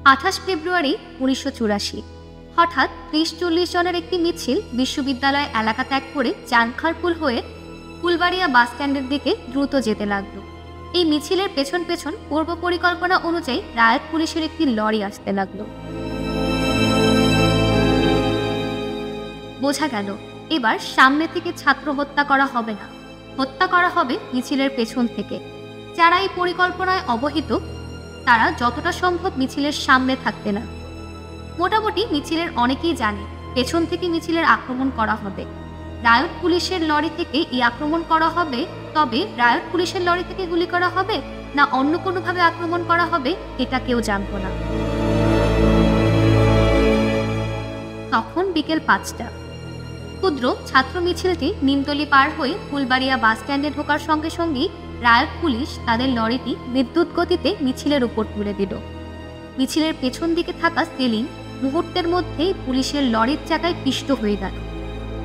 ২৮ ফেব্রুয়ারি ১৯৮৪ হঠাৎ ৩০-৪০ জনের একটি মিছিল বিশ্ববিদ্যালয় এলাকা ত্যাগ করে চানখারপুল হয়ে ফুলবাড়িয়া বাস স্ট্যান্ডের দিকে দ্রুত যেতে লাগলো। এই মিছিলের পেছন পেছন পূর্ব পরিকল্পনা অনুযায়ী রায়ত পুলিশের একটি লরি আসতে লাগলো। বোঝা গেল এবার সামনে থেকে ছাত্র হত্যা করা হবে না, হত্যা করা হবে মিছিলের পেছন থেকে। যারা এই পরিকল্পনায় অবহিত তারা যতটা সম্ভব মিছিলের সামনে থাকতে না। মোটামুটি মিছিলের অনেকেই জানে পেছন থেকে মিছিলের আক্রমণ করা হবে। রায়ত পুলিশের লরি থেকে এই আক্রমণ করা হবে, তবে রায়ত পুলিশের লরি থেকে গুলি করা হবে না অন্য কোনোভাবে আক্রমণ করা হবে এটা কেউ জানত না। তখন বিকেল ৫টা। ক্ষুদ্র ছাত্র মিছিলটি নিমতলি পার হয়ে ফুলবাড়িয়া বাস স্ট্যান্ডে ঢোকার সঙ্গে সঙ্গেই রায়ত পুলিশ তাদের লরিটি বিদ্যুৎ গতিতে মিছিলের উপর তুলে দিল। মিছিলের পেছন দিকে থাকা সেলিম মুহূর্তের মধ্যেই পুলিশের লরির চাকায় পিষ্ট হয়ে গেল।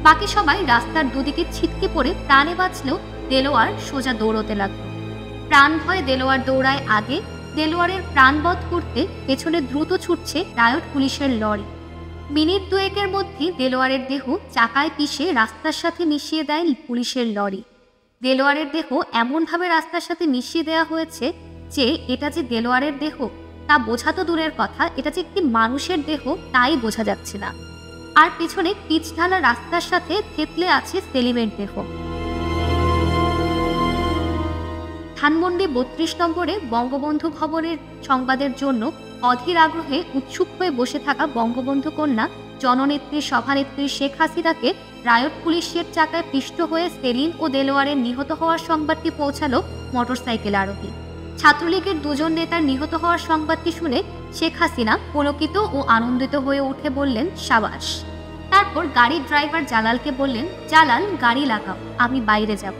বাকি সবাই রাস্তার দুদিকে ছিটকে পড়ে প্রাণে বাঁচলেও দেলোয়ার সোজা দৌড়তে লাগলো। প্রাণ ভয়ে দেলোয়ার দৌড়ায় আগে। দেলোয়ারের প্রাণবধ করতে পেছনে দ্রুত ছুটছে রায়ত পুলিশের লরি। মিনিট দুয়েকের মধ্যে দেলোয়ারের দেহ চাকায় পিষে রাস্তার সাথে মিশিয়ে দেয় পুলিশের লরি। দেলোয়ারের দেহ এমনভাবে রাস্তার সাথে মিশিয়ে দেওয়া হয়েছে যে এটা যে দেলোয়ারের দেহ তা বোঝা তো দূরের কথা, এটা যে একটি মানুষের দেহ তাই বোঝা যাচ্ছে না। আর পেছনে পিচ ঢালা রাস্তার সাথে থেতলে আছে সেলিমের দেহ। ধানমন্ডি ৩২ নম্বরে বঙ্গবন্ধু ভবনের সংবাদের জন্য অধীর আগ্রহে উৎসুক হয়ে বসে থাকা বঙ্গবন্ধু কন্যা জননেত্রী সভানেত্রী শেখ হাসিনাকে রায়ত পুলিশের চাকায় পিষ্ট হয়ে সেলিম ও দেলোয়ারের নিহত হওয়ার সংবাদটি পৌঁছালো মোটরসাইকেল আরোহী। ছাত্রলীগের দুজন নেতার নিহত হওয়ার সংবাদটি শুনে শেখ হাসিনা পুলকিত ও আনন্দিত হয়ে উঠে বললেন সাবাস। তারপর গাড়ির ড্রাইভার জালালকে বললেন, জালাল গাড়ি লাগাও, আমি বাইরে যাব।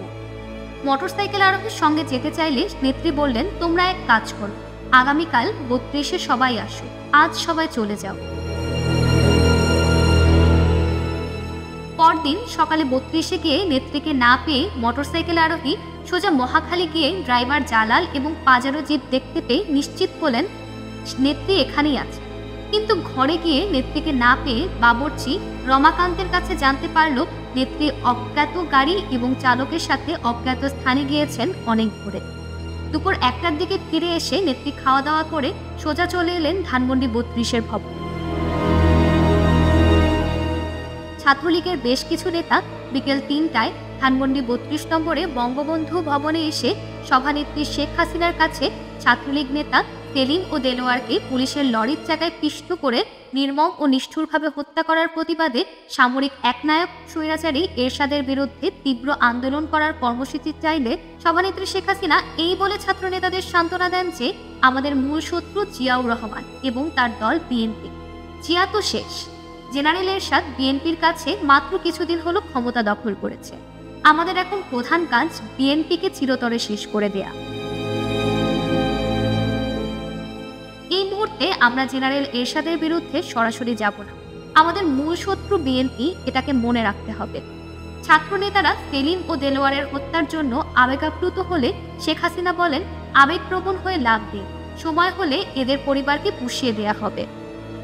মোটরসাইকেল আরোহীর সঙ্গে যেতে চাইলে নেত্রী বললেন, তোমরা এক কাজ করো, আগামীকাল ৩২-এ সবাই আসো, আজ সবাই চলে যাও। পরদিন সকালে ৩২-এ গিয়ে নেত্রীকে না পেয়ে মোটরসাইকেল আরোহী সোজা মহাখালী গিয়ে ড্রাইভার জালাল এবং পাজারো জিপ দেখতে পেয়ে নিশ্চিত হলেন নেত্রী এখানেই আছে। কিন্তু ঘরে গিয়ে নেত্রীকে না পেয়ে বাবুর্চি রমাকান্তের কাছে জানতে পারল নেত্রী অজ্ঞাত গাড়ি এবং চালকের সাথে অজ্ঞাত স্থানে গিয়েছেন অনেক ভোরে। দুপুর ১টার দিকে ফিরে এসে নেত্রী খাওয়া দাওয়া করে সোজা চলে এলেন ধানমন্ডি ৩২-এর ভবন। ছাত্রলীগের বেশ কিছু নেতা বিকেল ৩টায় ধানমন্ডি ৩২ নম্বরে বঙ্গবন্ধু ভবনে এসে সভানেত্রী শেখ হাসিনার কাছে ছাত্রলীগ নেতা সেলিম ও দেলোয়ারকে পুলিশের লরির চাকায় পিষ্ট করে নির্মম ও নিষ্ঠুরভাবে হত্যা করার প্রতিবাদে সামরিক একনায়ক স্বৈরাচারী এরশাদের বিরুদ্ধে তীব্র আন্দোলন করার কর্মসূচি চাইলে সভানেত্রী শেখ হাসিনা এই বলে ছাত্র নেতাদের সান্ত্বনা দেন যে আমাদের মূল শত্রু জিয়াউর রহমান এবং তার দল বিএনপি। জিয়া তো শেষ, জেনারেল এরশাদ বিএনপির কাছে মাত্র কিছুদিন হলো ক্ষমতা দখল করেছে। আমাদের এখন প্রধান কাজ বিএনপিকে চিরতরে শেষ করে দেয়া। এই মুহূর্তে আমরা জেনারেল এরশাদের বিরুদ্ধে সরাসরি যাব না, আমাদের মূল শত্রু বিএনপি, এটাকে মনে রাখতে হবে। ছাত্র নেতারা সেলিম ও দেলোয়ারের হত্যার জন্য আবেগাপ্লুত হলে শেখ হাসিনা বলেন, আবেগপ্রবণ হয়ে লাভ নেই, সময় হলে এদের পরিবারকে পুষিয়ে দেয়া হবে।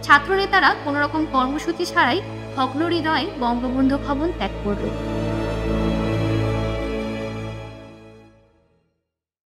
ছাত্র নেতারা কোনোরকম কর্মসূচি ছাড়াই ভগ্ন হৃদয়ে বঙ্গবন্ধু ভবন ত্যাগ করল।